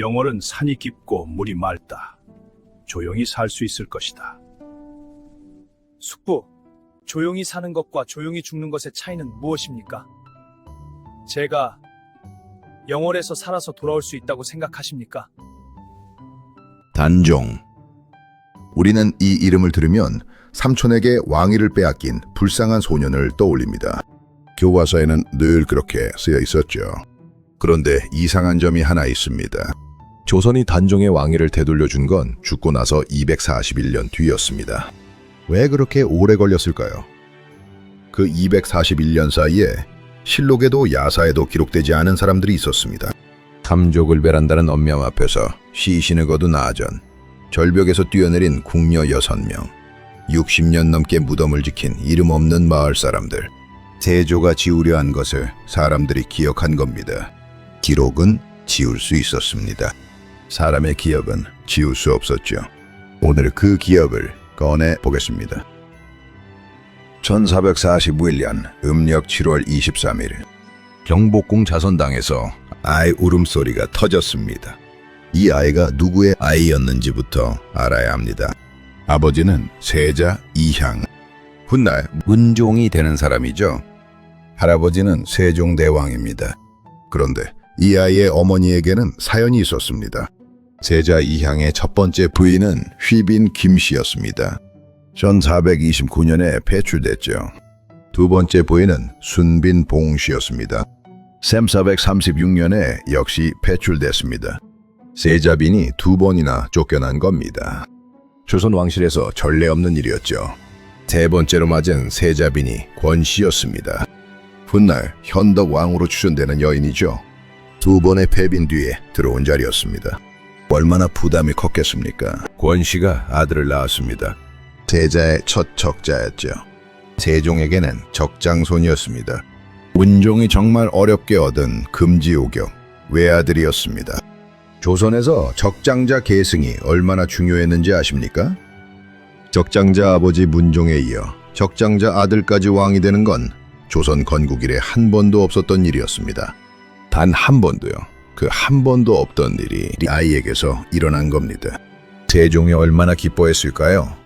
영월은 산이 깊고 물이 맑다. 조용히 살 수 있을 것이다. 숙부, 조용히 사는 것과 조용히 죽는 것의 차이는 무엇입니까? 제가 영월에서 살아서 돌아올 수 있다고 생각하십니까? 단종. 우리는 이 이름을 들으면 삼촌에게 왕위를 빼앗긴 불쌍한 소년을 떠올립니다. 교과서에는 늘 그렇게 쓰여 있었죠. 그런데 이상한 점이 하나 있습니다. 조선이 단종의 왕위를 되돌려준 건 죽고 나서 241년 뒤였습니다. 왜 그렇게 오래 걸렸을까요? 그 241년 사이에 실록에도 야사에도 기록되지 않은 사람들이 있었습니다. 탐족을 배란다는 엄명 앞에서 시신을 거둔 아전, 절벽에서 뛰어내린 궁녀 6명, 60년 넘게 무덤을 지킨 이름 없는 마을 사람들, 세조가 지우려 한 것을 사람들이 기억한 겁니다. 기록은 지울 수 있었습니다. 사람의 기억은 지울 수 없었죠. 오늘 그 기억을 꺼내 보겠습니다. 1441년 음력 7월 23일 경복궁 자선당에서 아이 울음소리가 터졌습니다. 이 아이가 누구의 아이였는지부터 알아야 합니다. 아버지는 세자 이향, 훗날 문종이 되는 사람이죠. 할아버지는 세종대왕입니다. 그런데 이 아이의 어머니에게는 사연이 있었습니다. 세자 이향의 첫 번째 부인은 휘빈 김씨였습니다. 1429년에 배출됐죠. 두 번째 부인은 순빈 봉씨였습니다. 1436년에 역시 배출됐습니다. 세자빈이 2번이나 쫓겨난 겁니다. 조선 왕실에서 전례 없는 일이었죠. 세 번째로 맞은 세자빈이 권씨였습니다. 훗날 현덕 왕으로 추천되는 여인이죠. 2번의 패빈 뒤에 들어온 자리였습니다. 얼마나 부담이 컸겠습니까? 권씨가 아들을 낳았습니다. 세자의 첫 적자였죠. 세종에게는 적장손이었습니다. 문종이 정말 어렵게 얻은 금지오경 외아들이었습니다. 조선에서 적장자 계승이 얼마나 중요했는지 아십니까? 적장자 아버지 문종에 이어 적장자 아들까지 왕이 되는 건 조선 건국 이래 한 번도 없었던 일이었습니다. 단 한 번도요. 그 한 번도 없던 일이 아이에게서 일어난 겁니다. 세종이 얼마나 기뻐했을까요?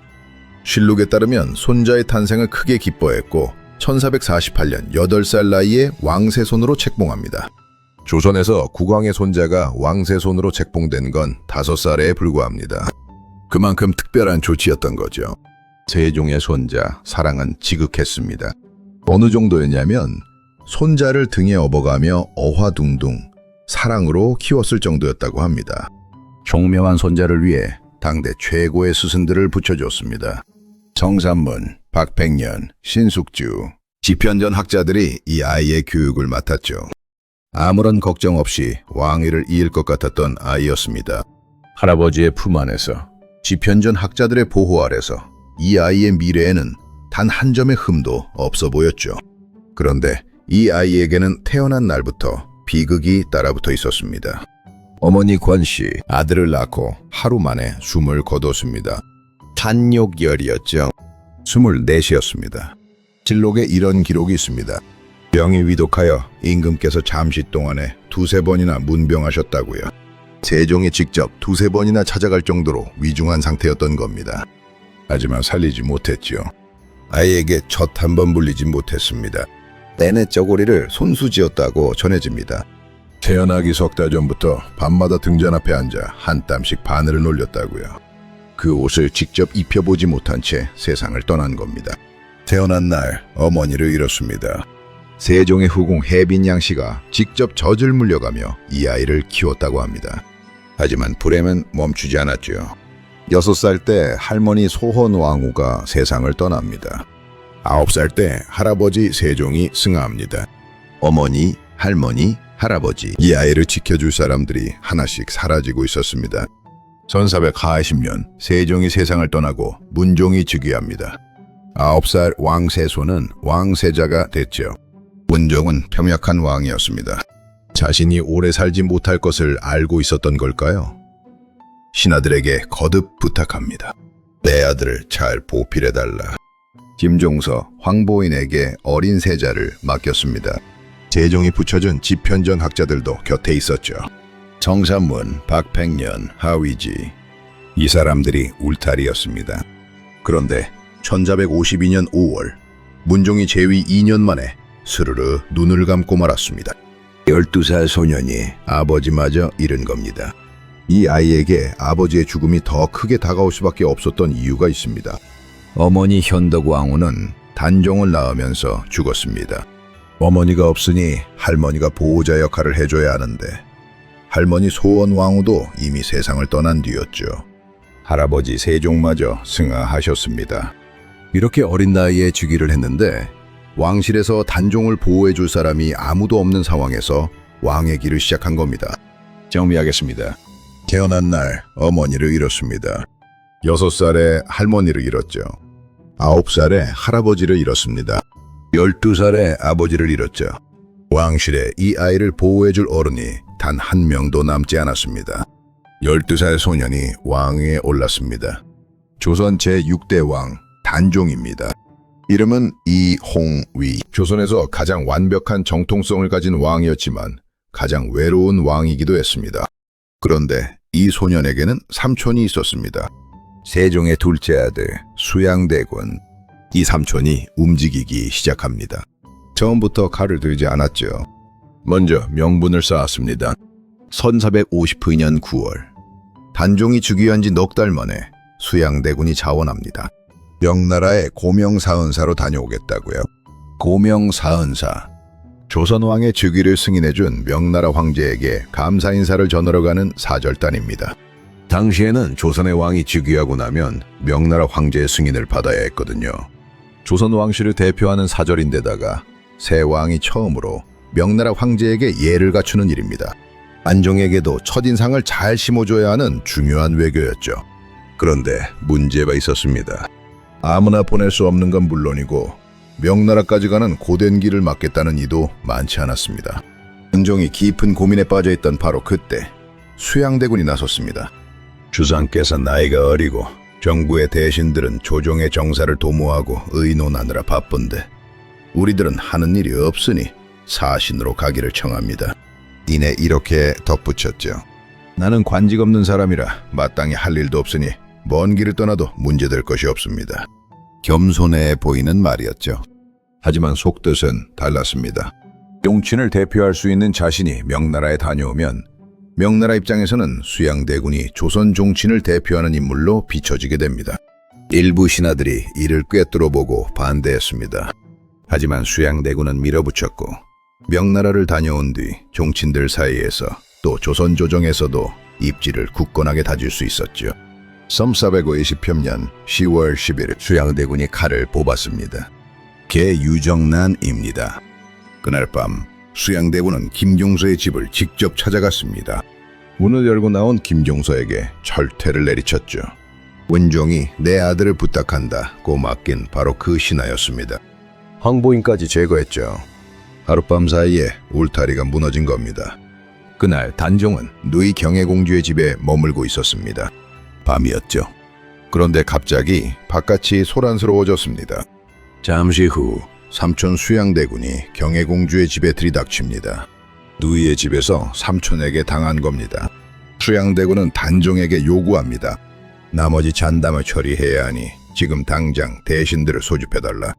실록에 따르면 손자의 탄생을 크게 기뻐했고 1448년 8살 나이에 왕세손으로 책봉합니다. 조선에서 국왕의 손자가 왕세손으로 책봉된 건 5살에 불과합니다. 그만큼 특별한 조치였던 거죠. 세종의 손자 사랑은 지극했습니다. 어느 정도였냐면 손자를 등에 업어가며 어화둥둥 사랑으로 키웠을 정도였다고 합니다. 총명한 손자를 위해 당대 최고의 스승들을 붙여줬습니다. 정삼문, 박백년, 신숙주, 지편전 학자들이 이 아이의 교육을 맡았죠. 아무런 걱정 없이 왕위를 이을 것 같았던 아이였습니다. 할아버지의 품 안에서 지편전 학자들의 보호 아래서 이 아이의 미래에는 단 한 점의 흠도 없어 보였죠. 그런데 이 아이에게는 태어난 날부터 비극이 따라붙어 있었습니다. 어머니 권씨 아들을 낳고 하루 만에 숨을 거뒀습니다. 탄욕열이었죠. 24이었습니다. 실록에 이런 기록이 있습니다. 병이 위독하여 임금께서 잠시 동안에 2-3번이나 문병하셨다고요. 세종이 직접 2-3번이나 찾아갈 정도로 위중한 상태였던 겁니다. 하지만 살리지 못했죠. 아이에게 젖 한 번 물리지 못했습니다. 내내 쩌고리를 손수지었다고 전해집니다. 태어나기 석 달 전부터 밤마다 등잔 앞에 앉아 한 땀씩 바늘을 놀렸다고요. 그 옷을 직접 입혀보지 못한 채 세상을 떠난 겁니다. 태어난 날 어머니를 잃었습니다. 세종의 후궁 해빈양 씨가 직접 젖을 물려가며 이 아이를 키웠다고 합니다. 하지만 불행은 멈추지 않았죠. 6살 때 할머니 소헌왕후가 세상을 떠납니다. 9살 때 할아버지 세종이 승하합니다. 어머니, 할머니, 할아버지 이 아이를 지켜줄 사람들이 하나씩 사라지고 있었습니다. 1440년 세종이 세상을 떠나고 문종이 즉위합니다. 9살 왕세손은 왕세자가 됐죠. 문종은 평약한 왕이었습니다. 자신이 오래 살지 못할 것을 알고 있었던 걸까요? 신하들에게 거듭 부탁합니다. 내 아들을 잘 보필해달라. 김종서, 황보인에게 어린 세자를 맡겼습니다. 세종이 붙여준 지편전 학자들도 곁에 있었죠. 정삼문, 박팽년, 하위지 이 사람들이 울타리였습니다. 그런데 1452년 5월 문종이 재위 2년 만에 스르르 눈을 감고 말았습니다. 12살 소년이 아버지마저 잃은 겁니다. 이 아이에게 아버지의 죽음이 더 크게 다가올 수밖에 없었던 이유가 있습니다. 어머니 현덕 왕후는 단종을 낳으면서 죽었습니다. 어머니가 없으니 할머니가 보호자 역할을 해줘야 하는데 할머니 소원 왕후도 이미 세상을 떠난 뒤였죠. 할아버지 세종마저 승하하셨습니다. 이렇게 어린 나이에 즉위를 했는데 왕실에서 단종을 보호해줄 사람이 아무도 없는 상황에서 왕의 길을 시작한 겁니다. 정리하겠습니다. 태어난 날 어머니를 잃었습니다. 6살에 할머니를 잃었죠. 9살에 할아버지를 잃었습니다. 12살에 아버지를 잃었죠. 왕실에 이 아이를 보호해줄 어른이 단 한 명도 남지 않았습니다. 12살 소년이 왕위에 올랐습니다. 조선 제6대 왕 단종입니다. 이름은 이홍위. 조선에서 가장 완벽한 정통성을 가진 왕이었지만 가장 외로운 왕이기도 했습니다. 그런데 이 소년에게는 삼촌이 있었습니다. 세종의 둘째 아들 수양대군. 이 삼촌이 움직이기 시작합니다. 처음부터 칼을 들지 않았죠. 먼저 명분을 쌓았습니다. 1452년 9월 단종이 즉위한 지 넉 달 만에 수양대군이 자원합니다. 명나라의 고명사은사로 다녀오겠다고요. 고명사은사. 조선왕의 즉위를 승인해준 명나라 황제에게 감사 인사를 전하러 가는 사절단입니다. 당시에는 조선의 왕이 즉위하고 나면 명나라 황제의 승인을 받아야 했거든요. 조선 왕실을 대표하는 사절인데다가 새 왕이 처음으로 명나라 황제에게 예를 갖추는 일입니다. 안종에게도 첫인상을 잘 심어줘야 하는 중요한 외교였죠. 그런데 문제가 있었습니다. 아무나 보낼 수 없는 건 물론이고 명나라까지 가는 고된 길을 막겠다는 이도 많지 않았습니다. 안종이 깊은 고민에 빠져있던 바로 그때 수양대군이 나섰습니다. 주상께서 나이가 어리고 정부의 대신들은 조정의 정사를 도모하고 의논하느라 바쁜데 우리들은 하는 일이 없으니 사신으로 가기를 청합니다. 이내 이렇게 덧붙였죠. 나는 관직 없는 사람이라 마땅히 할 일도 없으니 먼 길을 떠나도 문제될 것이 없습니다. 겸손해 보이는 말이었죠. 하지만 속뜻은 달랐습니다. 용친을 대표할 수 있는 자신이 명나라에 다녀오면 명나라 입장에서는 수양대군이 조선 종친을 대표하는 인물로 비춰지게 됩니다. 일부 신하들이 이를 꿰뚫어보고 반대했습니다. 하지만 수양대군은 밀어붙였고 명나라를 다녀온 뒤 종친들 사이에서 또 조선 조정에서도 입지를 굳건하게 다질 수 있었죠. 1420년 10월 11일 수양대군이 칼을 뽑았습니다. 개유정난입니다. 그날 밤 수양대군은 김종서의 집을 직접 찾아갔습니다. 문을 열고 나온 김종서에게 철퇴를 내리쳤죠.文종이 내 아들을 부탁한다고 맡긴 바로 그 신하였습니다. 황보인까지 제거했죠. 하룻밤 사이에 울타리가 무너진 겁니다. 그날 단종은 누이 경혜공주의 집에 머물고 있었습니다. 밤이었죠. 그런데 갑자기 바깥이 소란스러워졌습니다. 잠시 후 삼촌 수양대군이 경혜공주의 집에 들이닥칩니다. 누이의 집에서 삼촌에게 당한 겁니다. 수양대군은 단종에게 요구합니다. 나머지 잔담을 처리해야 하니 지금 당장 대신들을 소집해달라.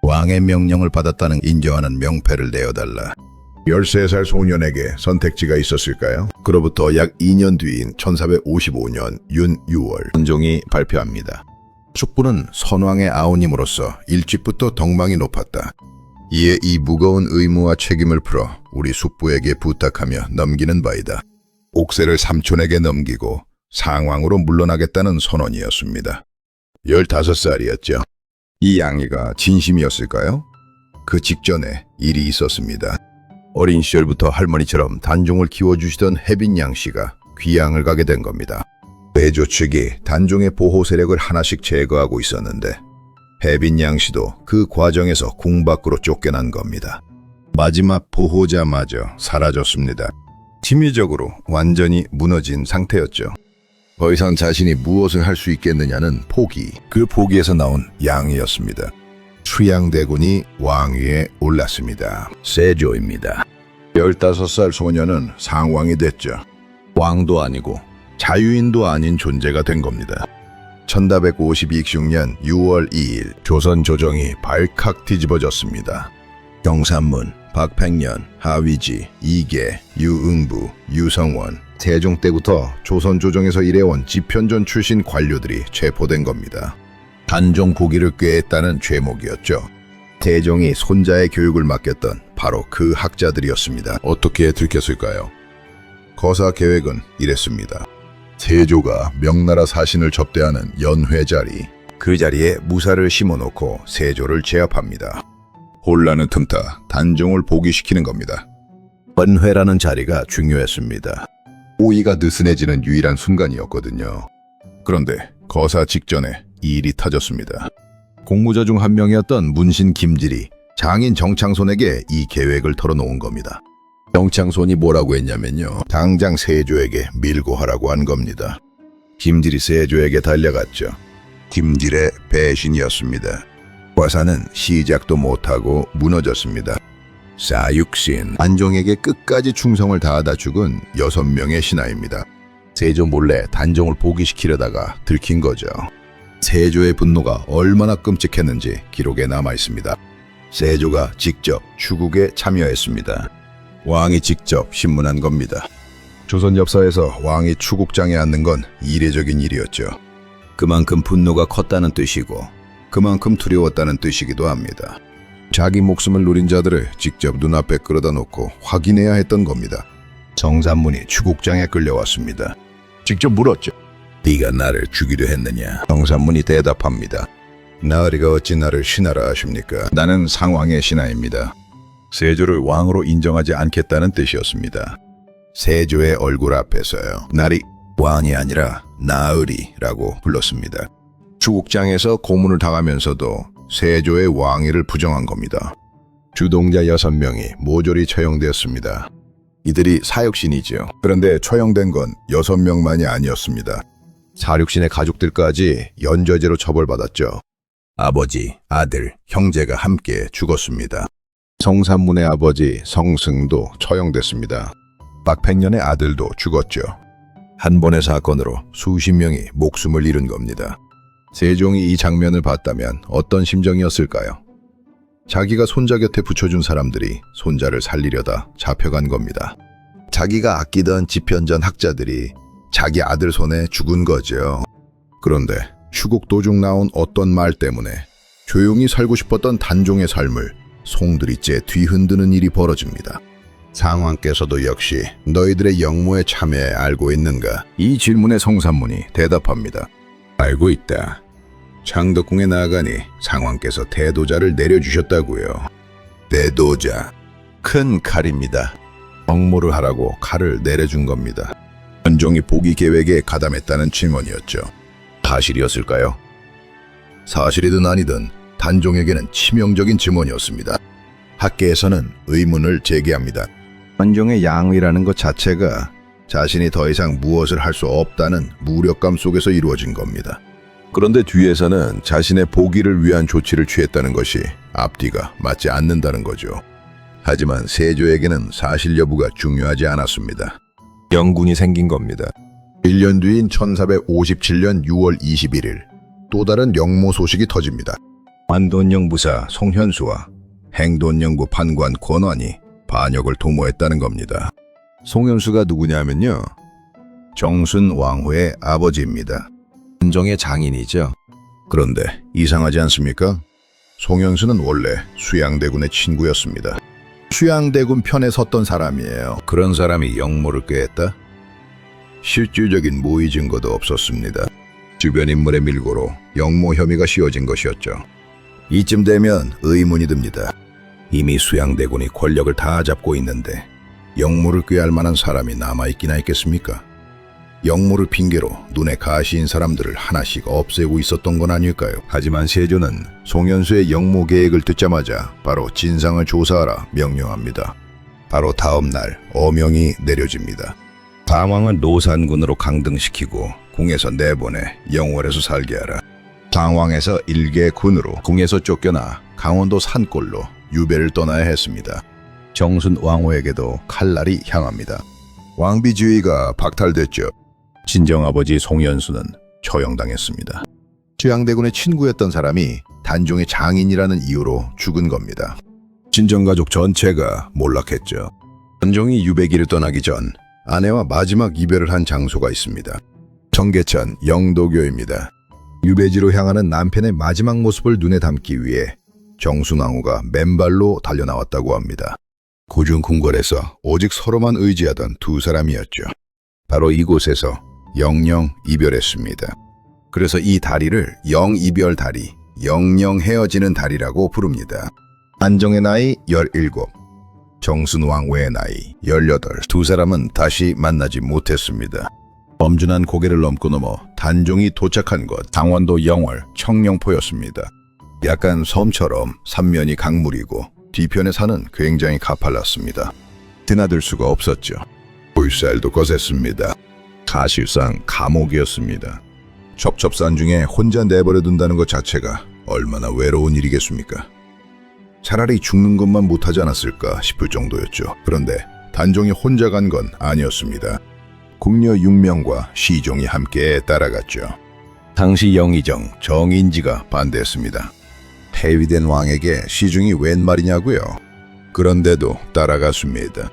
왕의 명령을 받았다는 인정하는 명패를 내어달라. 13살 소년에게 선택지가 있었을까요? 그로부터 약 2년 뒤인 1455년 윤 6월 단종이 발표합니다. 숙부는 선왕의 아우님으로서 일찍부터 덕망이 높았다. 이에 이 무거운 의무와 책임을 풀어 우리 숙부에게 부탁하며 넘기는 바이다. 옥새를 삼촌에게 넘기고 상왕으로 물러나겠다는 선언이었습니다. 15살이었죠. 이 양이가 진심이었을까요? 그 직전에 일이 있었습니다. 어린 시절부터 할머니처럼 단종을 키워주시던 혜빈양 씨가 귀양을 가게 된 겁니다. 외조 측이 단종의 보호 세력을 하나씩 제거하고 있었는데 혜빈양 씨도 그 과정에서 궁 밖으로 쫓겨난 겁니다. 마지막 보호자마저 사라졌습니다. 심리적으로 완전히 무너진 상태였죠. 더 이상 자신이 무엇을 할 수 있겠느냐는 포기, 그 포기에서 나온 양이었습니다. 수양대군이 왕위에 올랐습니다. 세조입니다. 15살 소년은 상왕이 됐죠. 왕도 아니고 자유인도 아닌 존재가 된 겁니다. 1456년 6월 2일 조선 조정이 발칵 뒤집어졌습니다. 경산문, 박팽년, 하위지, 이계, 유응부, 유성원, 세종 때부터 조선 조정에서 일해온 집현전 출신 관료들이 체포된 겁니다. 단종 국위를 꾀했다는 죄목이었죠. 세종이 손자의 교육을 맡겼던 바로 그 학자들이었습니다. 어떻게 들켰을까요? 거사 계획은 이랬습니다. 세조가 명나라 사신을 접대하는 연회 자리, 그 자리에 무사를 심어놓고 세조를 제압합니다. 혼란을 틈타 단종을 복위시키는 겁니다. 연회라는 자리가 중요했습니다. 오이가 느슨해지는 유일한 순간이었거든요. 그런데 거사 직전에 일이 터졌습니다. 공무자 중 한 명이었던 문신 김질이 장인 정창손에게 이 계획을 털어놓은 겁니다. 정창손이 뭐라고 했냐면요. 당장 세조에게 밀고 하라고 한 겁니다. 김질이 세조에게 달려갔죠. 김질의 배신이었습니다. 과사는 시작도 못하고 무너졌습니다. 사육신, 단종에게 끝까지 충성을 다하다 죽은 6명의 신하입니다. 세조 몰래 단종을 복위시키려다가 들킨 거죠. 세조의 분노가 얼마나 끔찍했는지 기록에 남아 있습니다. 세조가 직접 추국에 참여했습니다. 왕이 직접 신문한 겁니다. 조선 역사에서 왕이 추국장에 앉는 건 이례적인 일이었죠. 그만큼 분노가 컸다는 뜻이고 그만큼 두려웠다는 뜻이기도 합니다. 자기 목숨을 노린 자들을 직접 눈앞에 끌어다 놓고 확인해야 했던 겁니다. 정산문이 추국장에 끌려왔습니다. 직접 물었죠. 네가 나를 죽이려 했느냐? 정산문이 대답합니다. 나으리가 어찌 나를 신하라 하십니까? 나는 상왕의 신하입니다. 세조를 왕으로 인정하지 않겠다는 뜻이었습니다. 세조의 얼굴 앞에서요. 나리 왕이 아니라 나으리라고 불렀습니다. 추국장에서 고문을 당하면서도 세조의 왕위를 부정한 겁니다. 주동자 6명이 모조리 처형되었습니다. 이들이 사육신이지요. 그런데 처형된 건 6명만이 아니었습니다. 사육신의 가족들까지 연좌제로 처벌받았죠. 아버지, 아들, 형제가 함께 죽었습니다. 성산문의 아버지 성승도 처형됐습니다. 박팽년의 아들도 죽었죠. 한 번의 사건으로 수십 명이 목숨을 잃은 겁니다. 세종이 이 장면을 봤다면 어떤 심정이었을까요? 자기가 손자 곁에 붙여준 사람들이 손자를 살리려다 잡혀간 겁니다. 자기가 아끼던 집현전 학자들이 자기 아들 손에 죽은 거죠. 그런데 추국 도중 나온 어떤 말 때문에 조용히 살고 싶었던 단종의 삶을 송두리째 뒤흔드는 일이 벌어집니다. 상왕께서도 역시 너희들의 영모의 참여에 알고 있는가? 이 질문에 성산문이 대답합니다. 알고 있다. 창덕궁에 나아가니 상왕께서 대도자를 내려주셨다고요. 대도자, 큰 칼입니다. 정모를 하라고 칼을 내려준 겁니다. 단종이 복위 계획에 가담했다는 증언이었죠. 사실이었을까요? 사실이든 아니든 단종에게는 치명적인 증언이었습니다. 학계에서는 의문을 제기합니다. 단종의 양위라는 것 자체가 자신이 더 이상 무엇을 할 수 없다는 무력감 속에서 이루어진 겁니다. 그런데 뒤에서는 자신의 복위를 위한 조치를 취했다는 것이 앞뒤가 맞지 않는다는 거죠. 하지만 세조에게는 사실 여부가 중요하지 않았습니다. 영군이 생긴 겁니다. 1년 뒤인 1457년 6월 21일 또 다른 영모 소식이 터집니다. 관돈영부사 송현수와 행돈영부 판관 권환이 반역을 도모했다는 겁니다. 송현수가 누구냐면요. 정순 왕후의 아버지입니다. 단종의 장인이죠. 그런데 이상하지 않습니까? 송현수는 원래 수양대군의 친구였습니다. 수양대군 편에 섰던 사람이에요. 그런 사람이 영모를 꾀했다? 실질적인 모의 증거도 없었습니다. 주변 인물의 밀고로 영모 혐의가 씌워진 것이었죠. 이쯤 되면 의문이 듭니다. 이미 수양대군이 권력을 다 잡고 있는데 영모를 꾀할 만한 사람이 남아있기나 있겠습니까? 영모를 핑계로 눈에 가시인 사람들을 하나씩 없애고 있었던 건 아닐까요? 하지만 세조는 송현수의 영모 계획을 듣자마자 바로 진상을 조사하라 명령합니다. 바로 다음 날 어명이 내려집니다. 상왕은 노산군으로 강등시키고 궁에서 내보내 영월에서 살게 하라. 상왕에서 일개 군으로 궁에서 쫓겨나 강원도 산골로 유배를 떠나야 했습니다. 정순 왕후에게도 칼날이 향합니다. 왕비주의가 박탈됐죠. 친정아버지 송현수는 처형당했습니다. 최양대군의 친구였던 사람이 단종의 장인이라는 이유로 죽은 겁니다. 친정가족 전체가 몰락했죠. 단종이 유배기를 떠나기 전 아내와 마지막 이별을 한 장소가 있습니다. 청계천 영도교입니다. 유배지로 향하는 남편의 마지막 모습을 눈에 담기 위해 정순왕후가 맨발로 달려나왔다고 합니다. 고중궁궐에서 오직 서로만 의지하던 두 사람이었죠. 바로 이곳에서 영영 이별했습니다. 그래서 이 다리를 영이별 다리, 영영 헤어지는 다리라고 부릅니다. 단종의 나이 17, 정순왕후의 나이 18. 두 사람은 다시 만나지 못했습니다. 엄준한 고개를 넘고 넘어 단종이 도착한 곳, 강원도 영월 청령포였습니다. 약간 섬처럼 삼면이 강물이고 뒤편의 산은 굉장히 가팔랐습니다. 드나들 수가 없었죠. 물살도 거셌습니다. 사실상 감옥이었습니다. 첩첩산 중에 혼자 내버려 둔다는 것 자체가 얼마나 외로운 일이겠습니까? 차라리 죽는 것만 못하지 않았을까 싶을 정도였죠. 그런데 단종이 혼자 간 건 아니었습니다. 궁녀 6명과 시종이 함께 따라갔죠. 당시 영의정 정인지가 반대했습니다. 폐위된 왕에게 시중이 웬 말이냐고요? 그런데도 따라갔습니다.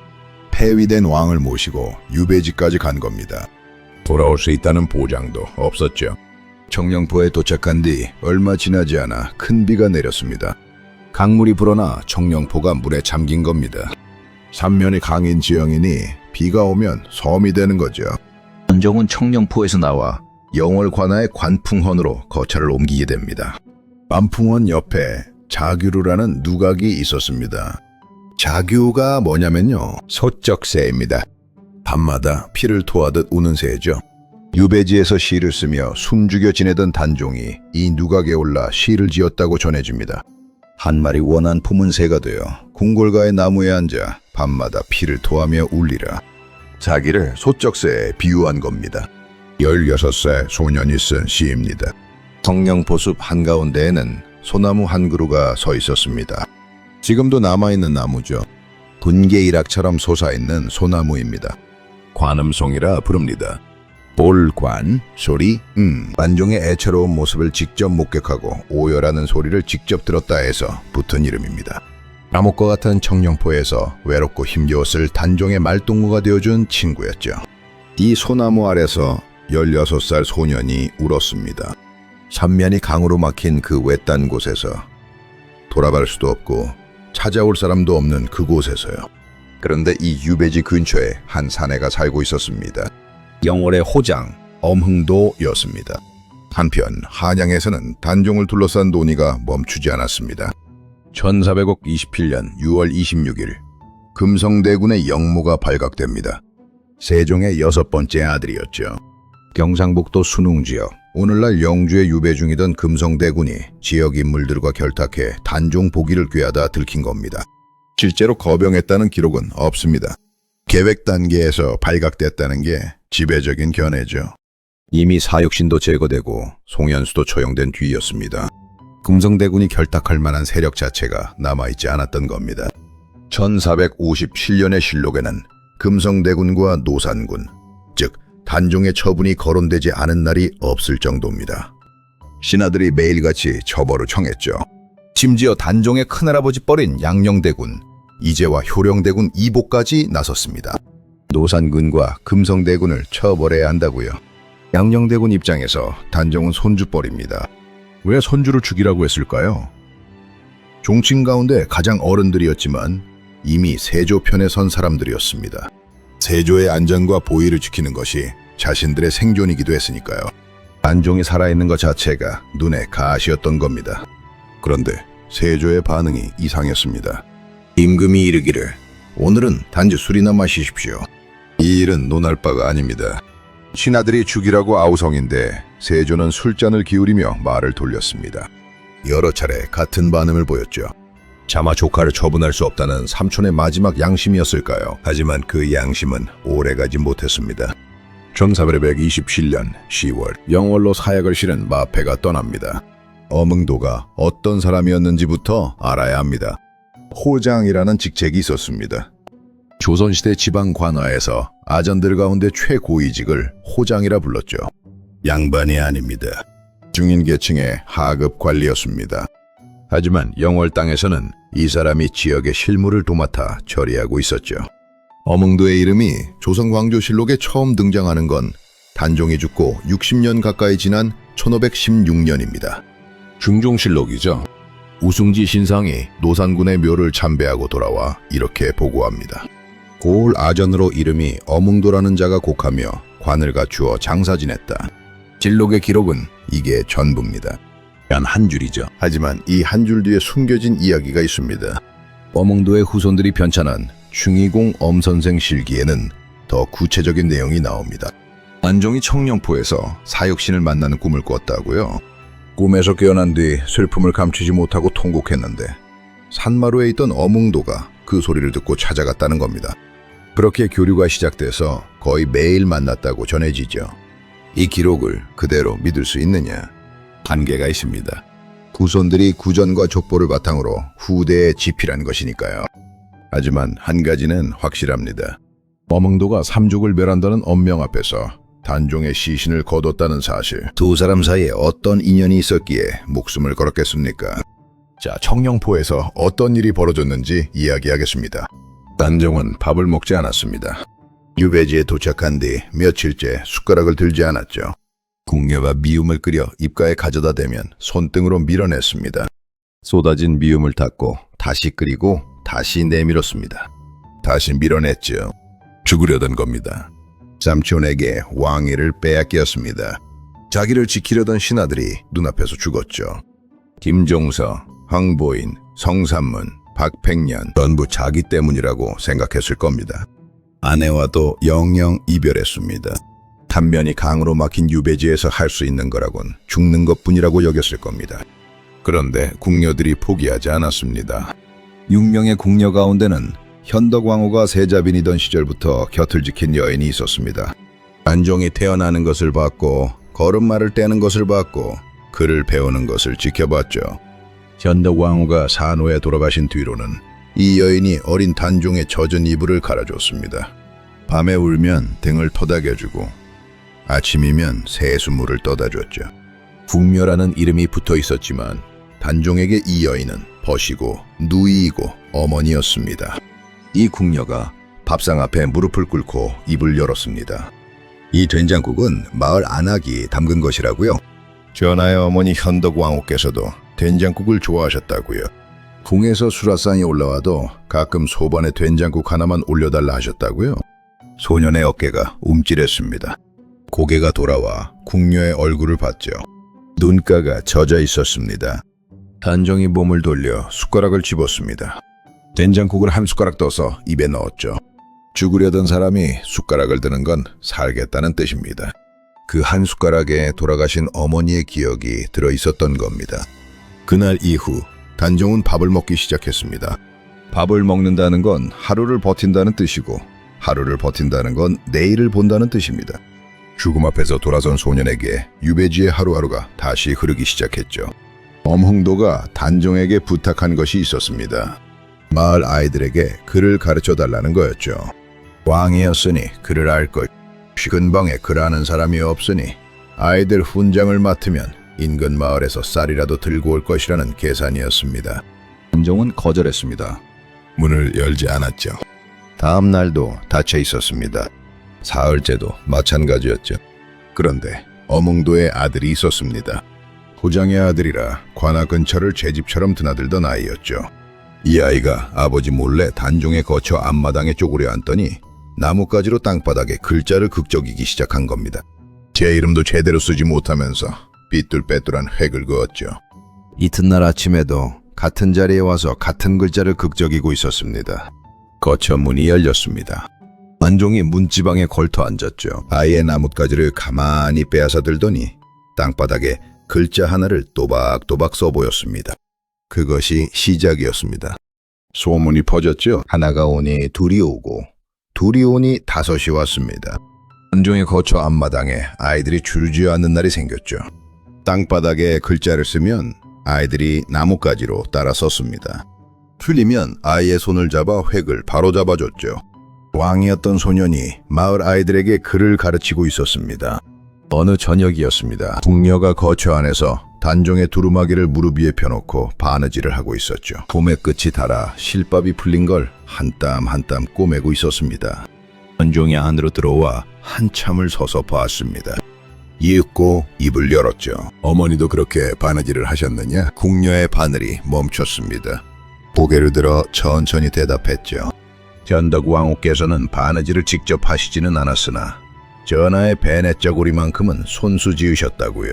폐위된 왕을 모시고 유배지까지 간 겁니다. 돌아올 수 있다는 보장도 없었죠. 청령포에 도착한 뒤 얼마 지나지 않아 큰 비가 내렸습니다. 강물이 불어나 청령포가 물에 잠긴 겁니다. 삼면이 강인 지형이니 비가 오면 섬이 되는 거죠. 단종은 청령포에서 나와 영월 관하의 관풍헌으로 거처를 옮기게 됩니다. 관풍헌 옆에 자규루라는 누각이 있었습니다. 자규가 뭐냐면요, 소쩍새입니다. 밤마다 피를 토하듯 우는 새죠. 유배지에서 시를 쓰며 숨죽여 지내던 단종이 이 누각에 올라 시를 지었다고 전해집니다. 한 마리 원한 품은 새가 되어 궁궐가의 나무에 앉아 밤마다 피를 토하며 울리라. 자기를 소쩍새에 비유한 겁니다. 16살 소년이 쓴 시입니다. 성령포숲 한가운데에는 소나무 한 그루가 서 있었습니다. 지금도 남아있는 나무죠. 분계일학처럼 솟아있는 소나무입니다. 관음송이라 부릅니다. 볼관, 소리, 단종의 애처로운 모습을 직접 목격하고 오열하는 소리를 직접 들었다 해서 붙은 이름입니다. 감옥과 같은 청령포에서 외롭고 힘겨웠을 단종의 말동무가 되어준 친구였죠. 이 소나무 아래서 16살 소년이 울었습니다. 삼면이 강으로 막힌 그 외딴 곳에서 돌아갈 수도 없고 찾아올 사람도 없는 그곳에서요. 그런데 이 유배지 근처에 한 사내가 살고 있었습니다. 영월의 호장, 엄흥도였습니다. 한편 한양에서는 단종을 둘러싼 논의가 멈추지 않았습니다. 1427년 6월 26일 금성대군의 영모가 발각됩니다. 세종의 6번째 아들이었죠. 경상북도 순웅지역, 오늘날 영주에 유배 중이던 금성대군이 지역 인물들과 결탁해 단종 보기를 꾀하다 들킨 겁니다. 실제로 거병했다는 기록은 없습니다. 계획 단계에서 발각됐다는 게 지배적인 견해죠. 이미 사육신도 제거되고 송현수도 처형된 뒤였습니다. 금성대군이 결탁할 만한 세력 자체가 남아있지 않았던 겁니다. 1457년의 실록에는 금성대군과 노산군, 즉 단종의 처분이 거론되지 않은 날이 없을 정도입니다. 신하들이 매일같이 처벌을 청했죠. 심지어 단종의 큰할아버지 뻘인 양녕대군, 이제와 효령대군 이복까지 나섰습니다. 노산군과 금성대군을 처벌해야 한다고요. 양녕대군 입장에서 단종은 손주뻘입니다. 왜 손주를 죽이라고 했을까요? 종친 가운데 가장 어른들이었지만 이미 세조 편에 선 사람들이었습니다. 세조의 안전과 보위를 지키는 것이 자신들의 생존이기도 했으니까요. 단종이 살아있는 것 자체가 눈에 가시였던 겁니다. 그런데 세조의 반응이 이상했습니다. 임금이 이르기를 오늘은 단지 술이나 마시십시오. 이 일은 논할 바가 아닙니다. 신하들이 죽이라고 아우성인데 세조는 술잔을 기울이며 말을 돌렸습니다. 여러 차례 같은 반응을 보였죠. 차마 조카를 처분할 수 없다는 삼촌의 마지막 양심이었을까요? 하지만 그 양심은 오래가지 못했습니다. 1427년 10월 영월로 사약을 실은 마패가 떠납니다. 엄흥도가 어떤 사람이었는지부터 알아야 합니다. 호장이라는 직책이 있었습니다. 조선시대 지방 관아에서 아전들 가운데 최고위직을 호장이라 불렀죠. 양반이 아닙니다. 중인 계층의 하급 관리였습니다. 하지만 영월 땅에서는 이 사람이 지역의 실무를 도맡아 처리하고 있었죠. 어몽도의 이름이 조선왕조실록에 처음 등장하는 건 단종이 죽고 60년 가까이 지난 1516년입니다. 중종실록이죠. 우승지 신상이 노산군의 묘를 참배하고 돌아와 이렇게 보고합니다. 고을 아전으로 이름이 어몽도라는 자가 곡하며 관을 갖추어 장사 지냈다. 실록의 기록은 이게 전부입니다. 단 한 줄이죠. 하지만 이 한 줄 뒤에 숨겨진 이야기가 있습니다. 어몽도의 후손들이 편찬한 중이공 엄선생 실기에는 더 구체적인 내용이 나옵니다. 안종이 청령포에서 사육신을 만나는 꿈을 꿨다고요. 꿈에서 깨어난 뒤 슬픔을 감추지 못하고 통곡했는데 산마루에 있던 어몽도가 그 소리를 듣고 찾아갔다는 겁니다. 그렇게 교류가 시작돼서 거의 매일 만났다고 전해지죠. 이 기록을 그대로 믿을 수 있느냐? 한계가 있습니다. 후손들이 구전과 족보를 바탕으로 후대에 지필한 것이니까요. 하지만 한 가지는 확실합니다. 어몽도가 삼족을 멸한다는 언명 앞에서 단종의 시신을 거뒀다는 사실. 두 사람 사이에 어떤 인연이 있었기에 목숨을 걸었겠습니까? 자, 청령포에서 어떤 일이 벌어졌는지 이야기하겠습니다. 단종은 밥을 먹지 않았습니다. 유배지에 도착한 뒤 며칠째 숟가락을 들지 않았죠. 궁녀가 미음을 끓여 입가에 가져다 대면 손등으로 밀어냈습니다. 쏟아진 미음을 닦고 다시 끓이고 다시 내밀었습니다. 다시 밀어냈죠. 죽으려던 겁니다. 삼촌에게 왕위를 빼앗겼습니다. 자기를 지키려던 신하들이 눈앞에서 죽었죠. 김종서, 황보인, 성삼문, 박팽년 전부 자기 때문이라고 생각했을 겁니다. 아내와도 영영 이별했습니다. 단면이 강으로 막힌 유배지에서 할 수 있는 거라곤 죽는 것뿐이라고 여겼을 겁니다. 그런데 궁녀들이 포기하지 않았습니다. 6명의 궁녀 가운데는 현덕왕후가 세자빈이던 시절부터 곁을 지킨 여인이 있었습니다. 단종이 태어나는 것을 봤고 걸음마를 떼는 것을 봤고 글을 배우는 것을 지켜봤죠. 현덕왕후가 산후에 돌아가신 뒤로는 이 여인이 어린 단종의 젖은 이불을 갈아줬습니다. 밤에 울면 등을 토닥여주고 아침이면 새수물을 떠다줬죠. 궁녀라는 이름이 붙어 있었지만 단종에게 이 여인은 벗이고 누이이고 어머니였습니다. 이 궁녀가 밥상 앞에 무릎을 꿇고 입을 열었습니다. 이 된장국은 마을 안악이 담근 것이라고요. 전하의 어머니 현덕왕후께서도 된장국을 좋아하셨다고요. 궁에서 수라상이 올라와도 가끔 소반에 된장국 하나만 올려달라 하셨다고요. 소년의 어깨가 움찔했습니다. 고개가 돌아와 궁녀의 얼굴을 봤죠. 눈가가 젖어 있었습니다. 단종이 몸을 돌려 숟가락을 집었습니다. 된장국을 한 숟가락 떠서 입에 넣었죠. 죽으려던 사람이 숟가락을 드는 건 살겠다는 뜻입니다. 그 한 숟가락에 돌아가신 어머니의 기억이 들어있었던 겁니다. 그날 이후 단종은 밥을 먹기 시작했습니다. 밥을 먹는다는 건 하루를 버틴다는 뜻이고 하루를 버틴다는 건 내일을 본다는 뜻입니다. 죽음 앞에서 돌아선 소년에게 유배지의 하루하루가 다시 흐르기 시작했죠. 엄흥도가 단종에게 부탁한 것이 있었습니다. 마을 아이들에게 글을 가르쳐달라는 거였죠. 왕이었으니 글을 알 것, 근방에 글 아는 사람이 없으니 아이들 훈장을 맡으면 인근 마을에서 쌀이라도 들고 올 것이라는 계산이었습니다. 단종은 거절했습니다. 문을 열지 않았죠. 다음 날도 닫혀 있었습니다. 사흘째도 마찬가지였죠. 그런데 어몽도의 아들이 있었습니다. 후장의 아들이라 관아 근처를 제 집처럼 드나들던 아이였죠. 이 아이가 아버지 몰래 단종에 거쳐 앞마당에 쪼그려 앉더니 나뭇가지로 땅바닥에 글자를 극적이기 시작한 겁니다. 제 이름도 제대로 쓰지 못하면서 삐뚤빼뚤한 획을 그었죠. 이튿날 아침에도 같은 자리에 와서 같은 글자를 극적이고 있었습니다. 거쳐 문이 열렸습니다. 안종이 문지방에 걸터 앉았죠. 아이의 나뭇가지를 가만히 빼앗아 들더니 땅바닥에 글자 하나를 또박또박 써 보였습니다. 그것이 시작이었습니다. 소문이 퍼졌죠. 하나가 오니 둘이 오고 둘이 오니 다섯이 왔습니다. 안종의 거처 앞마당에 아이들이 줄지어 앉는 날이 생겼죠. 땅바닥에 글자를 쓰면 아이들이 나뭇가지로 따라 썼습니다. 틀리면 아이의 손을 잡아 획을 바로 잡아줬죠. 왕이었던 소년이 마을 아이들에게 글을 가르치고 있었습니다. 어느 저녁이었습니다. 궁녀가 거처 안에서 단종의 두루마기를 무릎 위에 펴놓고 바느질을 하고 있었죠. 봄의 끝이 닳아 실밥이 풀린 걸 한 땀 한 땀 꼬매고 있었습니다. 단종이 안으로 들어와 한참을 서서 봤습니다. 이윽고 입을 열었죠. 어머니도 그렇게 바느질을 하셨느냐? 궁녀의 바늘이 멈췄습니다. 고개를 들어 천천히 대답했죠. 전덕 왕후께서는 바느질을 직접 하시지는 않았으나 전하의 베넷저고리만큼은 손수 지으셨다고요.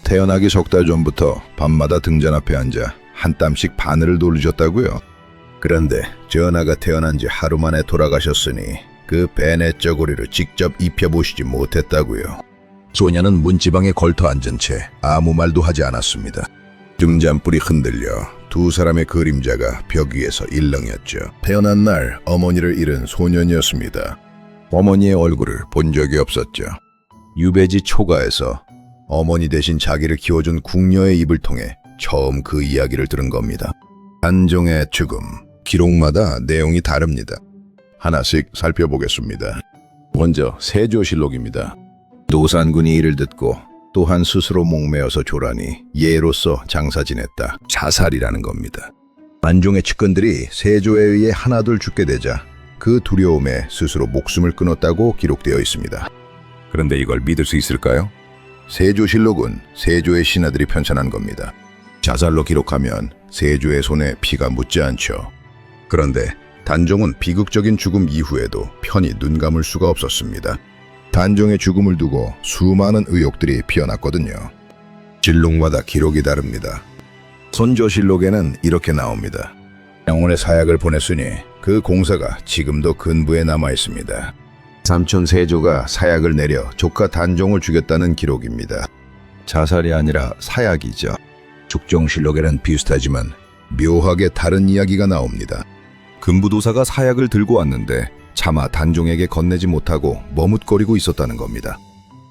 태어나기 석 달 전부터 밤마다 등잔 앞에 앉아 한 땀씩 바늘을 돌리셨다고요. 그런데 전하가 태어난 지 하루 만에 돌아가셨으니 그 베넷저고리를 직접 입혀보시지 못했다고요. 소녀는 문지방에 걸터 앉은 채 아무 말도 하지 않았습니다. 등잔불이 흔들려 두 사람의 그림자가 벽 위에서 일렁였죠. 태어난 날 어머니를 잃은 소년이었습니다. 어머니의 얼굴을 본 적이 없었죠. 유배지 초가에서 어머니 대신 자기를 키워준 궁녀의 입을 통해 처음 그 이야기를 들은 겁니다. 단종의 죽음, 기록마다 내용이 다릅니다. 하나씩 살펴보겠습니다. 먼저 세조실록입니다. 노산군이 이를 듣고 또한 스스로 목매어서 조라니 예로서 장사 지냈다. 자살이라는 겁니다. 안종의 측근들이 세조에 의해 하나둘 죽게 되자 그 두려움에 스스로 목숨을 끊었다고 기록되어 있습니다. 그런데 이걸 믿을 수 있을까요? 세조실록은 세조의 신하들이 편찬한 겁니다. 자살로 기록하면 세조의 손에 피가 묻지 않죠. 그런데 단종은 비극적인 죽음 이후에도 편히 눈 감을 수가 없었습니다. 단종의 죽음을 두고 수많은 의혹들이 피어났거든요. 실록마다 기록이 다릅니다. 선조실록에는 이렇게 나옵니다. 영혼의 사약을 보냈으니 그 공사가 지금도 근부에 남아 있습니다. 삼촌 세조가 사약을 내려 조카 단종을 죽였다는 기록입니다. 자살이 아니라 사약이죠. 죽정실록에는 비슷하지만 묘하게 다른 이야기가 나옵니다. 금부도사가 사약을 들고 왔는데 차마 단종에게 건네지 못하고 머뭇거리고 있었다는 겁니다.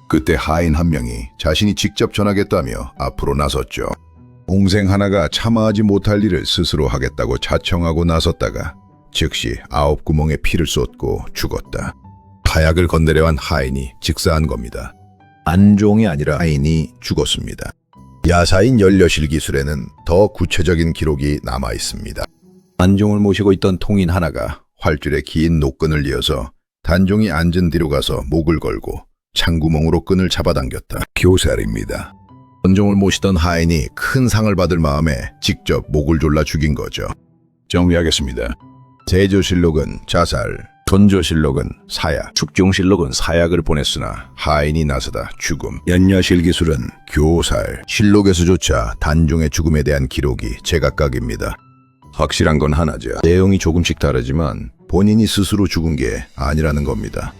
그때 하인 한 명이 자신이 직접 전하겠다며 앞으로 나섰죠. 옹생 하나가 참아하지 못할 일을 스스로 하겠다고 자청하고 나섰다가 즉시 9구멍에 피를 쏟고 죽었다. 사약을 건네려 한 하인이 직사한 겁니다. 안종이 아니라 하인이 죽었습니다. 야사인 연려실 기술에는 더 구체적인 기록이 남아 있습니다. 안종을 모시고 있던 통인 하나가 활줄에 긴 노끈을 이어서 단종이 앉은 뒤로 가서 목을 걸고 창구멍으로 끈을 잡아당겼다. 교살입니다. 단종을 모시던 하인이 큰 상을 받을 마음에 직접 목을 졸라 죽인 거죠. 정리하겠습니다. 세조실록은 자살, 선조실록은 사약, 축종실록은 사약을 보냈으나 하인이 나서다 죽음, 연려실기술은 교살, 실록에서조차 단종의 죽음에 대한 기록이 제각각입니다. 확실한 건 하나죠. 내용이 조금씩 다르지만 본인이 스스로 죽은 게 아니라는 겁니다.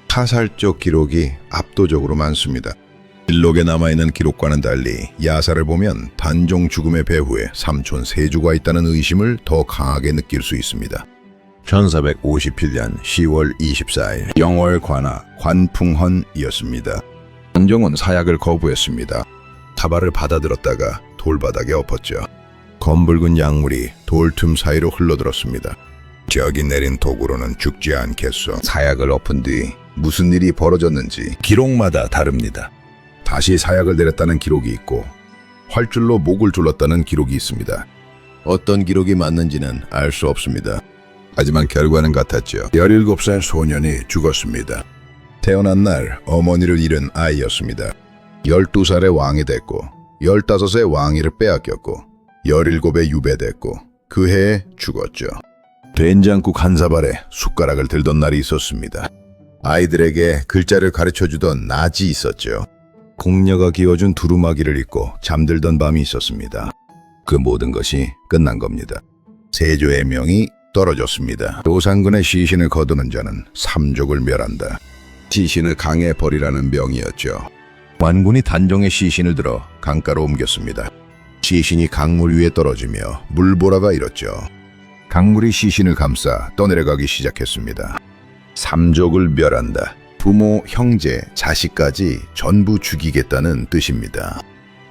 사살적 기록이 압도적으로 많습니다. 실록에 남아있는 기록과는 달리 야사를 보면 단종 죽음의 배후에 삼촌 세조가 있다는 의심을 더 강하게 느낄 수 있습니다. 1457년 10월 24일 영월 관하 관풍헌이었습니다. 단종은 사약을 거부했습니다. 타발을 받아들었다가 돌바닥에 엎었죠. 검붉은 약물이 돌틈 사이로 흘러들었습니다. 저기 내린 독으로는 죽지 않겠소. 사약을 엎은 뒤 무슨 일이 벌어졌는지 기록마다 다릅니다. 다시 사약을 내렸다는 기록이 있고 활줄로 목을 졸랐다는 기록이 있습니다. 어떤 기록이 맞는지는 알 수 없습니다. 하지만 결과는 같았죠. 17살 소년이 죽었습니다. 태어난 날 어머니를 잃은 아이였습니다. 12살에 왕이 됐고 15세 왕위를 빼앗겼고 17에 유배됐고 그 해에 죽었죠. 된장국 한 사발에 숟가락을 들던 날이 있었습니다. 아이들에게 글자를 가르쳐주던 낮이 있었죠. 궁녀가 기워준 두루마기를 입고 잠들던 밤이 있었습니다. 그 모든 것이 끝난 겁니다. 세조의 명이 떨어졌습니다. 노산군의 시신을 거두는 자는 삼족을 멸한다. 시신을 강에 버리라는 명이었죠. 완군이 단종의 시신을 들어 강가로 옮겼습니다. 시신이 강물 위에 떨어지며 물보라가 일었죠. 강물이 시신을 감싸 떠내려가기 시작했습니다. 삼족을 멸한다. 부모, 형제, 자식까지 전부 죽이겠다는 뜻입니다.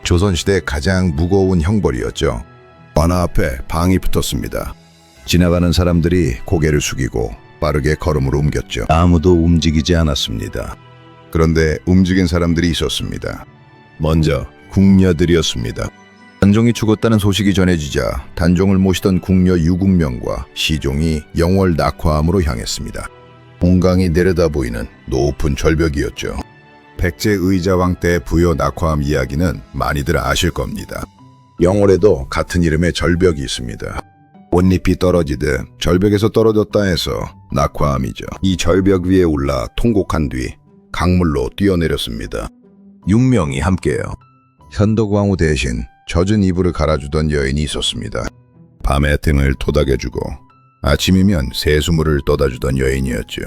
조선시대 가장 무거운 형벌이었죠. 관아 앞에 방이 붙었습니다. 지나가는 사람들이 고개를 숙이고 빠르게 걸음을 옮겼죠. 아무도 움직이지 않았습니다. 그런데 움직인 사람들이 있었습니다. 먼저 궁녀들이었습니다. 단종이 죽었다는 소식이 전해지자 단종을 모시던 궁녀 7명과 시종이 영월 낙화암으로 향했습니다. 본강이 내려다 보이는 높은 절벽이었죠. 백제 의자왕 때 부여 낙화암 이야기는 많이들 아실 겁니다. 영월에도 같은 이름의 절벽이 있습니다. 꽃잎이 떨어지듯 절벽에서 떨어졌다 해서 낙화암이죠. 이 절벽 위에 올라 통곡한 뒤 강물로 뛰어내렸습니다. 6명이 함께요. 현덕왕후 대신 젖은 이불을 갈아주던 여인이 있었습니다. 밤에 등을 토닥여주고 아침이면 새수물을 떠다주던 여인이었죠.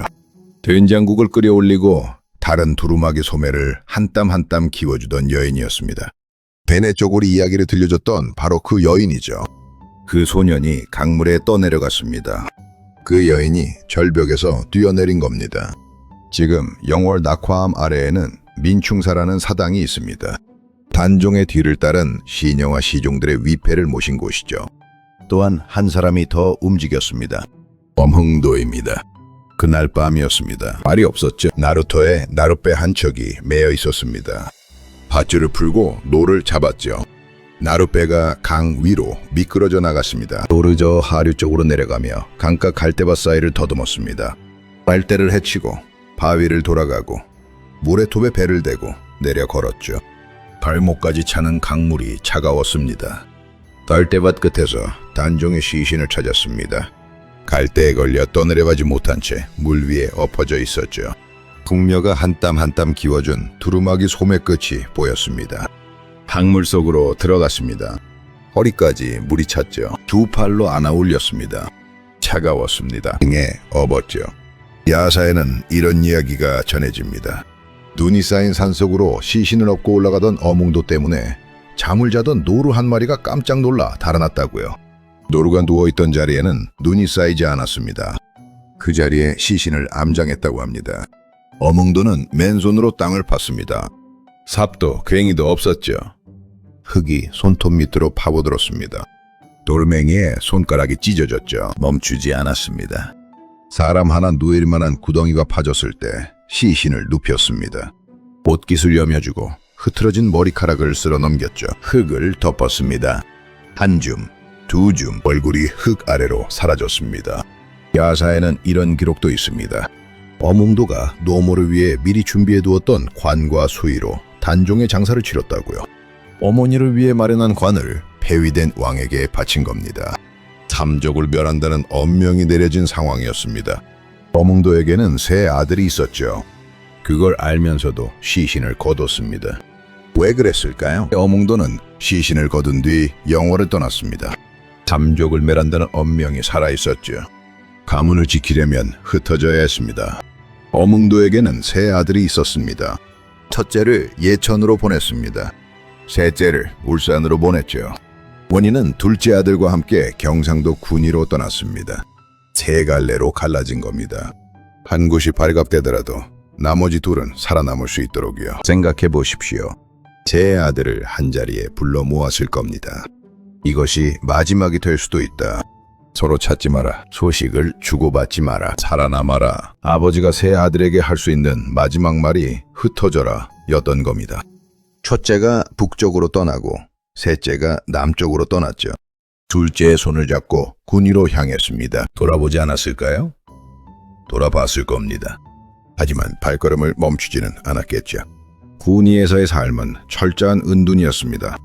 된장국을 끓여 올리고 다른 두루마기 소매를 한 땀 한 땀 기워주던 여인이었습니다. 베네 쪼고리 이야기를 들려줬던 바로 그 여인이죠. 그 소년이 강물에 떠내려갔습니다. 그 여인이 절벽에서 뛰어내린 겁니다. 지금 영월 낙화암 아래에는 민충사라는 사당이 있습니다. 단종의 뒤를 따른 시녀와 시종들의 위패를 모신 곳이죠. 또한 한 사람이 더 움직였습니다. 엄흥도입니다. 그날 밤이었습니다. 말이 없었죠. 나루토에 나룻배 한 척이 매여 있었습니다. 밧줄을 풀고 노를 잡았죠. 나룻배가 강 위로 미끄러져 나갔습니다. 노를 저 하류 쪽으로 내려가며 강가 갈대밭 사이를 더듬었습니다. 빨대를 헤치고 바위를 돌아가고 모래톱에 배를 대고 내려 걸었죠. 발목까지 차는 강물이 차가웠습니다. 갈대밭 끝에서 단종의 시신을 찾았습니다. 갈대에 걸려 떠내려가지 못한 채 물 위에 엎어져 있었죠. 궁녀가 한 땀 한 땀 기워준 두루마기 소매 끝이 보였습니다. 강물 속으로 들어갔습니다. 허리까지 물이 찼죠. 두 팔로 안아 올렸습니다. 차가웠습니다. 등에 업었죠. 야사에는 이런 이야기가 전해집니다. 눈이 쌓인 산속으로 시신을 업고 올라가던 어몽도 때문에 잠을 자던 노루 한 마리가 깜짝 놀라 달아났다고요. 노루가 누워있던 자리에는 눈이 쌓이지 않았습니다. 그 자리에 시신을 암장했다고 합니다. 어몽도는 맨손으로 땅을 팠습니다. 삽도 괭이도 없었죠. 흙이 손톱 밑으로 파고들었습니다. 돌멩이에 손가락이 찢어졌죠. 멈추지 않았습니다. 사람 하나 누일 만한 구덩이가 파졌을 때 시신을 눕혔습니다. 옷깃을 여며주고 흐트러진 머리카락을 쓸어 넘겼죠. 흙을 덮었습니다. 한 줌, 두 줌 얼굴이 흙 아래로 사라졌습니다. 야사에는 이런 기록도 있습니다. 어몽도가 노모를 위해 미리 준비해두었던 관과 수의로 단종의 장사를 치렀다고요. 어머니를 위해 마련한 관을 폐위된 왕에게 바친 겁니다. 삼족을 멸한다는 엄명이 내려진 상황이었습니다. 어몽도에게는 세 아들이 있었죠. 그걸 알면서도 시신을 거뒀습니다. 왜 그랬을까요? 어몽도는 시신을 거둔 뒤 영월을 떠났습니다. 삼족을 멸한다는 엄명이 살아있었죠. 가문을 지키려면 흩어져야 했습니다. 어몽도에게는 세 아들이 있었습니다. 첫째를 예천으로 보냈습니다. 셋째를 울산으로 보냈죠. 원인은 둘째 아들과 함께 경상도 군위로 떠났습니다. 세 갈래로 갈라진 겁니다. 한 곳이 발각되더라도 나머지 둘은 살아남을 수 있도록요. 생각해 보십시오. 제 아들을 한자리에 불러 모았을 겁니다. 이것이 마지막이 될 수도 있다. 서로 찾지 마라. 소식을 주고받지 마라. 살아남아라. 아버지가 세 아들에게 할 수 있는 마지막 말이 흩어져라 였던 겁니다. 첫째가 북쪽으로 떠나고 셋째가 남쪽으로 떠났죠. 둘째의 손을 잡고 군위로 향했습니다. 돌아보지 않았을까요? 돌아봤을 겁니다. 하지만 발걸음을 멈추지는 않았겠죠. 군위에서의 삶은 철저한 은둔이었습니다.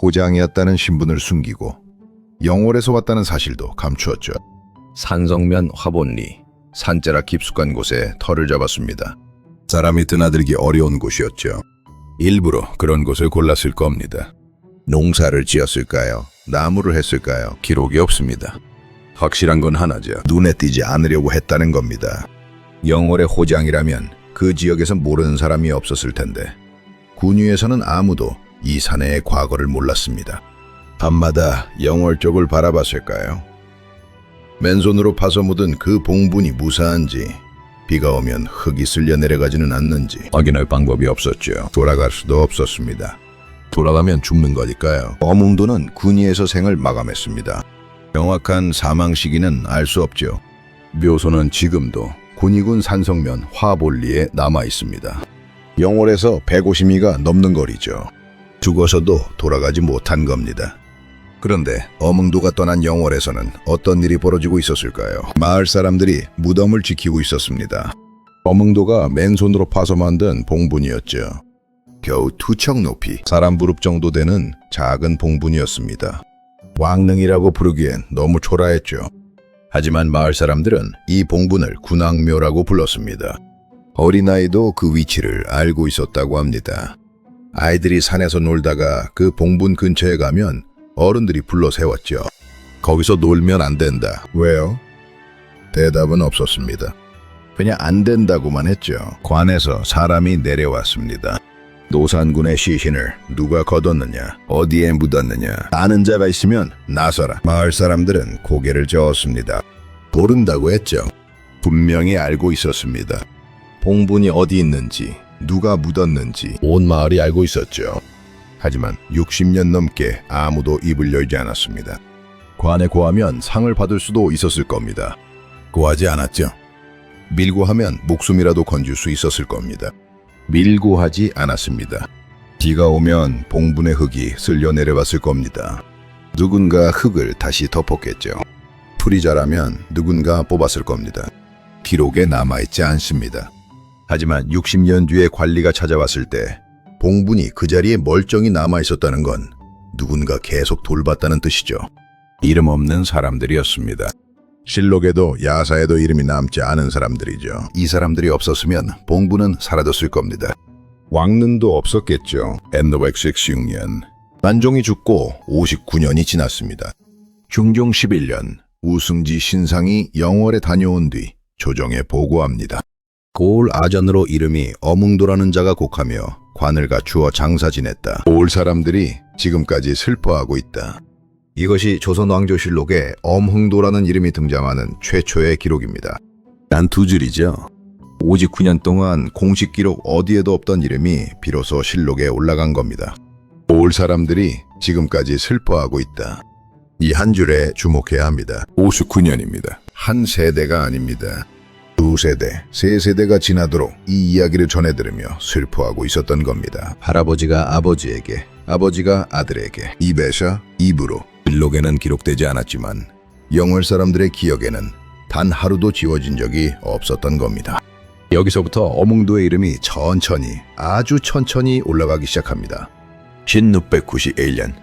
호장이었다는 신분을 숨기고 영월에서 왔다는 사실도 감추었죠. 산성면 화본리, 산자락 깊숙한 곳에 터를 잡았습니다. 사람이 드나들기 어려운 곳이었죠. 일부러 그런 곳을 골랐을 겁니다. 농사를 지었을까요? 나무를 했을까요? 기록이 없습니다. 확실한 건 하나죠. 눈에 띄지 않으려고 했다는 겁니다. 영월의 호장이라면 그 지역에서 모르는 사람이 없었을 텐데 군위에서는 아무도 이 사내의 과거를 몰랐습니다. 밤마다 영월 쪽을 바라봤을까요? 맨손으로 파서 묻은 그 봉분이 무사한지 비가 오면 흙이 쓸려 내려가지는 않는지 확인할 방법이 없었죠. 돌아갈 수도 없었습니다. 돌아가면 죽는 거니까요. 어몽도는 군위에서 생을 마감했습니다. 정확한 사망 시기는 알 수 없죠. 묘소는 지금도 군위군 산성면 화볼리에 남아 있습니다. 영월에서 150미가 넘는 거리죠. 죽어서도 돌아가지 못한 겁니다. 그런데 어몽도가 떠난 영월에서는 어떤 일이 벌어지고 있었을까요? 마을 사람들이 무덤을 지키고 있었습니다. 어몽도가 맨손으로 파서 만든 봉분이었죠. 겨우 2척 높이 사람 무릎 정도 되는 작은 봉분이었습니다. 왕릉이라고 부르기엔 너무 초라했죠. 하지만 마을 사람들은 이 봉분을 군왕묘라고 불렀습니다. 어린아이도 그 위치를 알고 있었다고 합니다. 아이들이 산에서 놀다가 그 봉분 근처에 가면 어른들이 불러 세웠죠. 거기서 놀면 안 된다. 왜요? 대답은 없었습니다. 그냥 안 된다고만 했죠. 관에서 사람이 내려왔습니다. 노산군의 시신을 누가 거뒀느냐, 어디에 묻었느냐, 아는 자가 있으면 나서라. 마을 사람들은 고개를 저었습니다. 모른다고 했죠. 분명히 알고 있었습니다. 봉분이 어디 있는지, 누가 묻었는지 온 마을이 알고 있었죠. 하지만 60년 넘게 아무도 입을 열지 않았습니다. 관에 고하면 상을 받을 수도 있었을 겁니다. 고하지 않았죠. 밀고 하면 목숨이라도 건질 수 있었을 겁니다. 밀고 하지 않았습니다. 비가 오면 봉분의 흙이 쓸려 내려왔을 겁니다. 누군가 흙을 다시 덮었겠죠. 풀이 자라면 누군가 뽑았을 겁니다. 기록에 남아있지 않습니다. 하지만 60년 뒤에 관리가 찾아왔을 때 봉분이 그 자리에 멀쩡히 남아있었다는 건 누군가 계속 돌봤다는 뜻이죠. 이름 없는 사람들이었습니다. 실록에도 야사에도 이름이 남지 않은 사람들이죠. 이 사람들이 없었으면 봉분은 사라졌을 겁니다. 왕릉도 없었겠죠. N566년. 난종이 죽고 59년이 지났습니다. 중종 11년 우승지 신상이 영월에 다녀온 뒤 조정에 보고합니다. 고을 아전으로 이름이 어몽도라는 자가 곡하며 관을 갖추어 장사 지냈다. 고을 사람들이 지금까지 슬퍼하고 있다. 이것이 조선왕조실록에 엄흥도라는 이름이 등장하는 최초의 기록입니다. 단 2줄이죠. 59년 동안 공식 기록 어디에도 없던 이름이 비로소 실록에 올라간 겁니다. 고을 사람들이 지금까지 슬퍼하고 있다. 이 한 줄에 주목해야 합니다. 59년입니다. 한 세대가 아닙니다. 2세대, 3세대가 지나도록 이 이야기를 전해 들으며 슬퍼하고 있었던 겁니다. 할아버지가 아버지에게, 아버지가 아들에게, 입에서 입으로. 실록에는 기록되지 않았지만 영월 사람들의 기억에는 단 하루도 지워진 적이 없었던 겁니다. 여기서부터 어몽도의 이름이 천천히, 아주 천천히 올라가기 시작합니다. 1691년,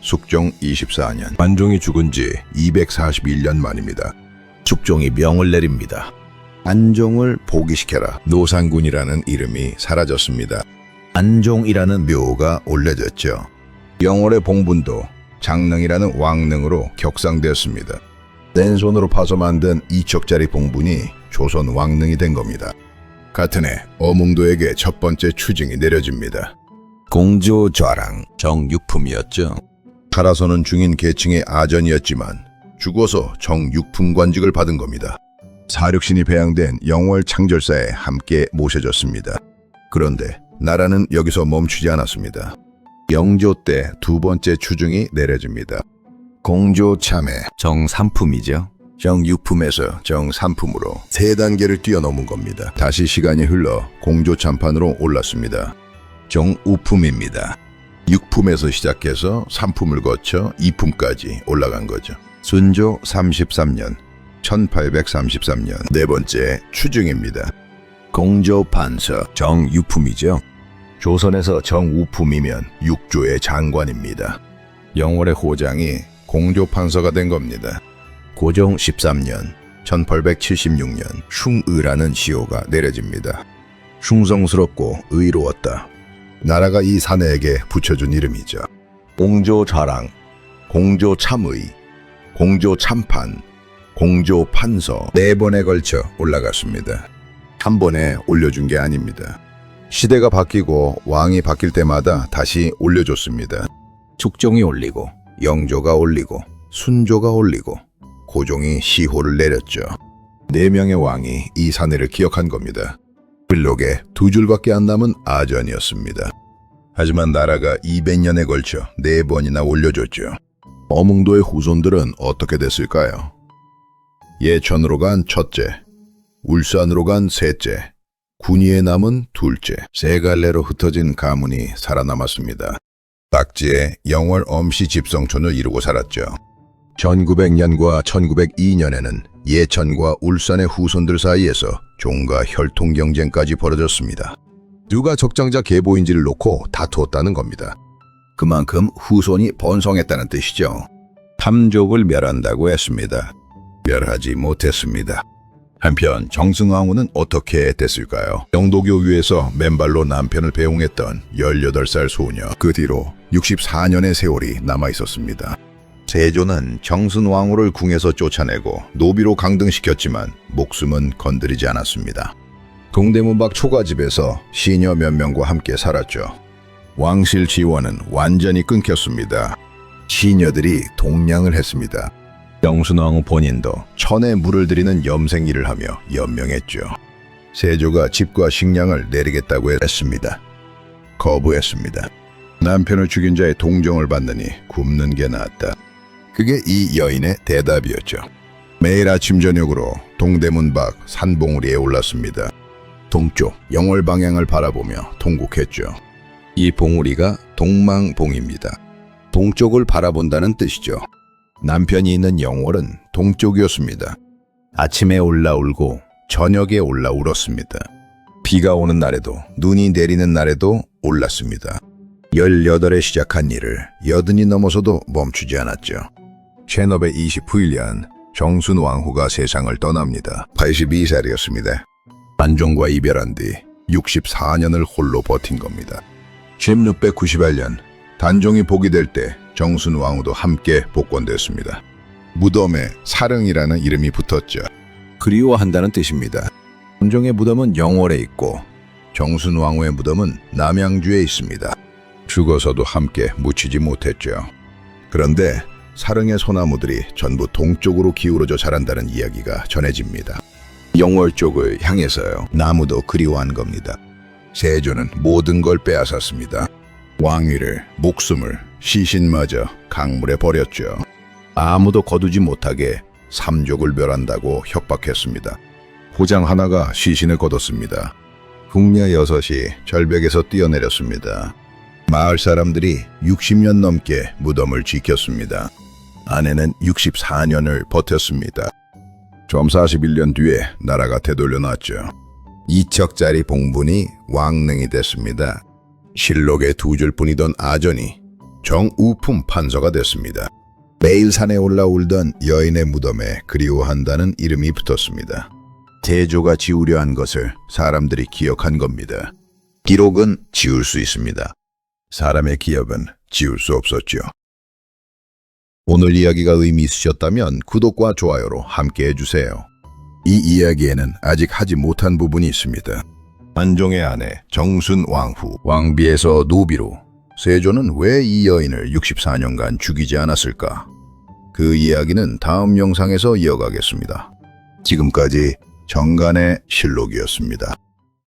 숙종 24년, 안종이 죽은 지 241년 만입니다. 숙종이 명을 내립니다. 안종을 포기시켜라. 노산군이라는 이름이 사라졌습니다. 안종이라는 묘가 올려졌죠. 영월의 봉분도 장릉이라는 왕릉으로 격상되었습니다. 맨손으로 파서 만든 2척짜리 봉분이 조선 왕릉이 된 겁니다. 같은 해 어몽도에게 첫 번째 추징이 내려집니다. 공조좌랑 정육품이었죠. 살아서는 중인 계층의 아전이었지만 죽어서 정육품 관직을 받은 겁니다. 사륙신이 배양된 영월 창절사에 함께 모셔졌습니다. 그런데 나라는 여기서 멈추지 않았습니다. 영조 때 2번째 추징이 내려집니다. 공조참회 정삼품이죠. 정육품에서 정삼품으로 3단계를 뛰어넘은 겁니다. 다시 시간이 흘러 공조참판으로 올랐습니다. 정우품입니다. 6품에서 시작해서 3품을 거쳐 2품까지 올라간 거죠. 순조 33년 1833년 4번째 추징입니다. 공조판서 정유품이죠. 조선에서 정우품이면 육조의 장관입니다. 영월의 호장이 공조판서가 된 겁니다. 고종 13년 1876년 숭의라는 시호가 내려집니다. 충성스럽고 의로웠다. 나라가 이 사내에게 붙여준 이름이죠. 공조자랑, 공조참의, 공조참판, 공조판서 4번에 걸쳐 올라갔습니다. 한 번에 올려준 게 아닙니다. 시대가 바뀌고 왕이 바뀔 때마다 다시 올려줬습니다. 숙종이 올리고, 영조가 올리고, 순조가 올리고, 고종이 시호를 내렸죠. 4명의 왕이 이 사내를 기억한 겁니다. 빌록에 2줄밖에 안 남은 아전이었습니다. 하지만 나라가 200년에 걸쳐 4번이나 올려줬죠. 어몽도의 후손들은 어떻게 됐을까요? 예천으로 간 첫째, 울산으로 간 셋째, 군위에 남은 둘째, 세 갈래로 흩어진 가문이 살아남았습니다. 박지의 영월 엄씨 집성촌을 이루고 살았죠. 1900년과 1902년에는 예천과 울산의 후손들 사이에서 종가 혈통 경쟁까지 벌어졌습니다. 누가 적장자 계보인지를 놓고 다투었다는 겁니다. 그만큼 후손이 번성했다는 뜻이죠. 탐족을 멸한다고 했습니다. 멸하지 못했습니다. 한편 정승왕후는 어떻게 됐을까요? 영도교위에서 맨발로 남편을 배웅했던 18살 소녀. 그 뒤로 64년의 세월이 남아있었습니다. 세조는 정순왕후를 궁에서 쫓아내고 노비로 강등시켰지만 목숨은 건드리지 않았습니다. 동대문 밖 초가집에서 시녀 몇 명과 함께 살았죠. 왕실 지원은 완전히 끊겼습니다. 시녀들이 동냥을 했습니다. 정순왕후 본인도 천에 물을 들이는 염생 일을 하며 연명했죠. 세조가 집과 식량을 내리겠다고 했습니다. 거부했습니다. 남편을 죽인 자의 동정을 받느니 굶는 게 낫다. 그게 이 여인의 대답이었죠. 매일 아침 저녁으로 동대문 밖 산봉우리에 올랐습니다. 동쪽 영월 방향을 바라보며 통곡했죠. 이 봉우리가 동망봉입니다. 동쪽을 바라본다는 뜻이죠. 남편이 있는 영월은 동쪽이었습니다. 아침에 올라 울고 저녁에 올라 울었습니다. 비가 오는 날에도 눈이 내리는 날에도 올랐습니다. 18에 시작한 일을 80이 넘어서도 멈추지 않았죠. 1929년 정순왕후가 세상을 떠납니다. 82살이었습니다. 안종과 이별한 뒤 64년을 홀로 버틴 겁니다. 1698년 단종이 복위될 때 정순왕후도 함께 복권됐습니다. 무덤에 사릉이라는 이름이 붙었죠. 그리워한다는 뜻입니다. 단종의 무덤은 영월에 있고 정순왕후의 무덤은 남양주에 있습니다. 죽어서도 함께 묻히지 못했죠. 그런데 사릉의 소나무들이 전부 동쪽으로 기울어져 자란다는 이야기가 전해집니다. 영월 쪽을 향해서요. 나무도 그리워한 겁니다. 세조는 모든 걸 빼앗았습니다. 왕위를, 목숨을, 시신마저 강물에 버렸죠. 아무도 거두지 못하게 삼족을 멸한다고 협박했습니다. 호장 하나가 시신을 거뒀습니다. 궁녀 6이 절벽에서 뛰어내렸습니다. 마을 사람들이 60년 넘게 무덤을 지켰습니다. 아내는 64년을 버텼습니다. 좀 41년 뒤에 나라가 되돌려놨죠. 2척짜리 봉분이 왕릉이 됐습니다. 실록에 2줄 뿐이던 아전이 정우품 판서가 됐습니다. 매일 산에 올라 울던 여인의 무덤에 그리워한다는 이름이 붙었습니다. 세조가 지우려 한 것을 사람들이 기억한 겁니다. 기록은 지울 수 있습니다. 사람의 기억은 지울 수 없었죠. 오늘 이야기가 의미 있으셨다면 구독과 좋아요로 함께 해주세요. 이 이야기에는 아직 하지 못한 부분이 있습니다. 안종의 아내 정순왕후, 왕비에서 노비로 세조는 왜 이 여인을 64년간 죽이지 않았을까? 그 이야기는 다음 영상에서 이어가겠습니다. 지금까지 정간의 실록이었습니다.